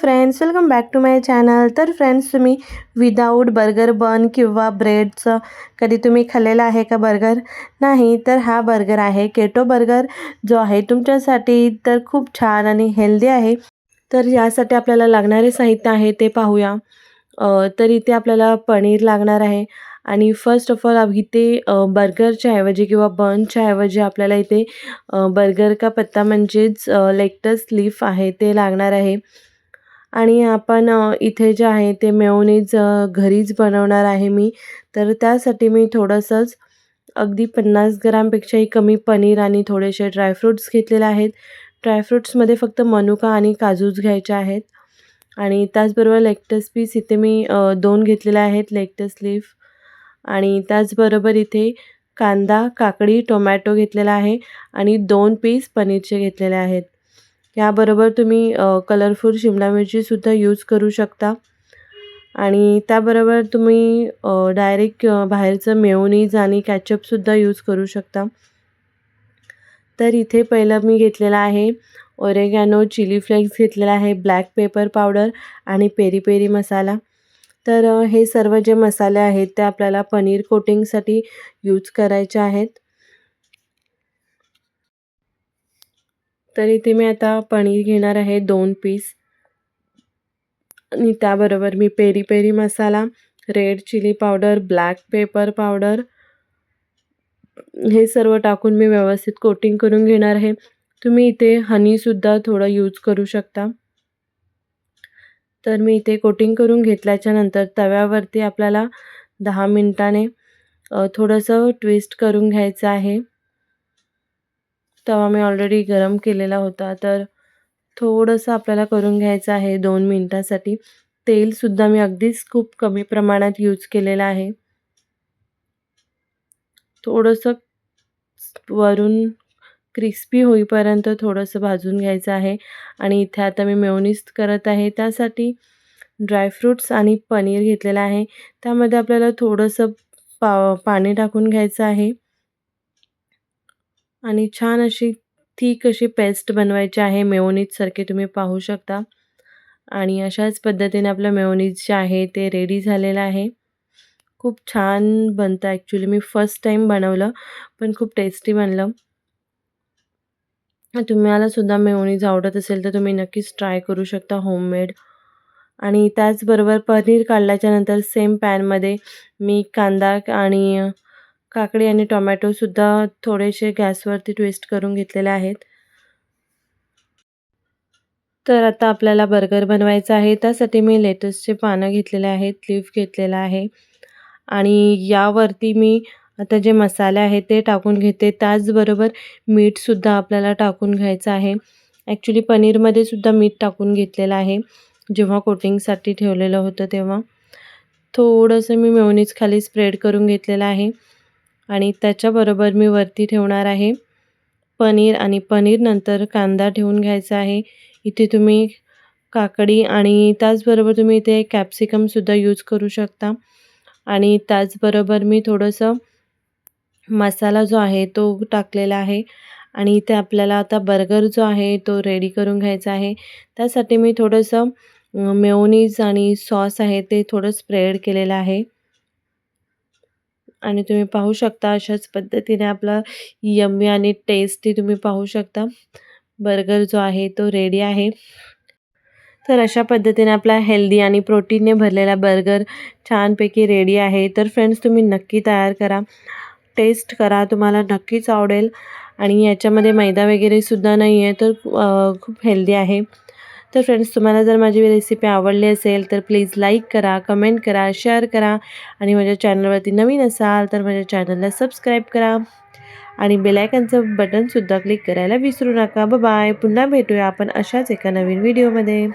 Friends, welcome back to my channel. तर friends, तुम्ही without burger bun किंवा ब्रेडचं कधी तुम्ही खाल्लेला आहे का बर्गर? नाही तर हा बर्गर आहे केटो बर्गर, जो आहे तुमच्यासाठी तर खूप छान आणि हेल्दी आहे. तर यासाठी आपल्याला लागणारे साहित्य आहे ते पाहूया. तर इथे आपल्याला पनीर लागणार आहे आणि फर्स्ट ऑफ ऑल इथे बर्गरच्या ऐवजी किंवा बनच्या ऐवजी आपल्याला इथे बर्गर का पत्ता म्हणजेच लेट्युस लीफ आहे ते लागणार आहे. आणि आपण इथे जे आहे ते मेयोनीज घरीच बनवणार आहे मी. तर त्यासाठी मी थोडंसंच अगदी 50 ग्रामपेक्षाही कमी पनीर आणि थोडेसे ड्रायफ्रूट्स घेतलेले आहेत. ड्रायफ्रुट्समध्ये फक्त मनुका आणि काजूच घ्यायचे आहेत. आणि त्याचबरोबर लेट्युस पीस इथे मी 2 घेतलेले आहेत, लेट्युस लीफ. आणि त्याचबरोबर इथे कांदा, काकडी, टोमॅटो घेतलेला आहे आणि 2 पीस पनीरचे घेतलेले आहेत. याबरोबर तुम्ही कलरफुल शिमला मिरचीसुद्धा यूज करू शकता. आणि त्याबरोबर तुम्ही डायरेक्ट बाहेरचं मेयोनीज आणि केचअपसुद्धा यूज करू शकता. तर इथे पहिलं मी घेतलेला आहे ओरेगॅनो, चिली फ्लेक्स घेतलेला आहे, ब्लॅक पेपर पावडर आणि पेरी पेरी मसाला. तर हे सर्व जे मसाले आहेत ते आपल्याला पनीर कोटिंगसाठी यूज करायचे आहेत. तर इथे मी आता पनीर घेणार आहे 2 पीस आणि त्याबरोबर मी peri peri masala, red chilli powder, black pepper powder हे सर्व टाकून मी व्यवस्थित कोटिंग करून घेणार आहे. तुम्ही इथे हनीसुद्धा थोडं यूज करू शकता. तर मी इथे कोटिंग करून घेतल्याच्या नंतर तव्यावरती आपल्याला 10 मिनिटाने थोडंसं ट्विस्ट करून घ्यायचं आहे. तवा मी ऑलरेडी गरम केलेला होता, तर थोडंसं आपल्याला करून घ्यायचं आहे 2 मिनिटासाठी. तेलसुद्धा मी अगदीच खूप कमी प्रमाणात यूज केलेलं आहे. थोडंसं वरून क्रिस्पी होईपर्यंत थोडंसं भाजून घ्यायचं आहे. आणि इथे आता मी मेयोनीज करत आहे. त्यासाठी ड्रायफ्रूट्स आणि पनीर घेतलेलं आहे. त्यामध्ये आपल्याला थोडंसं पाणी टाकून घ्यायचं आहे आणि छान अशी थिक अशी पेस्ट बनवायची आहे, मेयोनीजसारखे तुम्ही पाहू शकता. आणि अशाच पद्धतीने आपलं मेयोनीज जे आहे ते रेडी झालेलं आहे. खूप छान बनतं. ॲक्च्युली मी फर्स्ट टाईम बनवलं, पण खूप टेस्टी बनलं. तुम्हालासुद्धा मेयोनीज आवडत असेल तर तुम्ही नक्कीच ट्राय करू शकता होममेड. आणि त्याचबरोबर पनीर काढल्याच्यानंतर सेम पॅनमध्ये मी कांदा आणि काकडी आणि टोमॅटोसुद्धा थोडेसे गॅसवरती ट्विस्ट करून घेतलेले आहेत. तर आता आपल्याला बर्गर बनवायचा आहे. त्यासाठी मी लेट्युसचे पानं घेतलेले आहेत, लीफ घेतलेला आहे आणि यावरती मी आता जे मसाले आहेत ते टाकून घेते. त्याचबरोबर मीठसुद्धा आपल्याला टाकून घ्यायचं आहे. ॲक्च्युली पनीरमध्ये सुद्धा मीठ टाकून घेतलेलं आहे, जेव्हा कोटिंगसाठी ठेवलेलं होतं तेव्हा. थोडंसं मी मेयोनीज खाली स्प्रेड करून घेतलेलं आहे आणि त्याच्याबरोबर मी वरती ठेवणार आहे पनीर आणि पनीर नंतर कांदा ठेवून घ्यायचा आहे. इथे तुम्ही काकडी आणि त्याचबरोबर तुम्ही इथे कॅप्सिकमसुद्धा यूज करू शकता. आणि त्याचबरोबर मी थोडंसं मसाला जो आहे तो टाकलेला आहे. आणि इथे आपल्याला आता बर्गर जो आहे तो रेडी करून घ्यायचा आहे. त्यासाठी मी थोडंसं मेयोनीज आणि सॉस आहे ते थोडं स्प्रेड केलेलं आहे. आणि तुम्ही पाहू शकता अशाच पद्धतीने आपला यम्मी आणि टेस्टी तुम्ही पाहू शकता बर्गर जो आहे तो रेडी आहे. तर अशा पद्धतीने आपला हेल्दी आणि प्रोटीनने भरलेला बर्गर छानपैकी रेडी आहे. तर फ्रेंड्स, तुम्ही नक्की तयार करा, टेस्ट करा, तुम्हाला नक्कीच आवडेल. आणि याच्यामध्ये मैदा वगैरेसुद्धा नाही आहे, तर खूप हेल्दी आहे. तर फ्रेंड्स, तुम्हाला जर माझी रेसिपी आवडली असेल तर प्लीज लाईक करा, कमेंट करा, शेअर करा. आणि माझ्या चॅनलवरती नवीन असाल तर माझ्या चॅनलला सबस्क्राईब करा आणि बेल आयकॉनचं बटनसुद्धा क्लिक करायला विसरू नका. बाय. पुन्हा भेटूया आपण अशाच एका नवीन व्हिडिओमध्ये.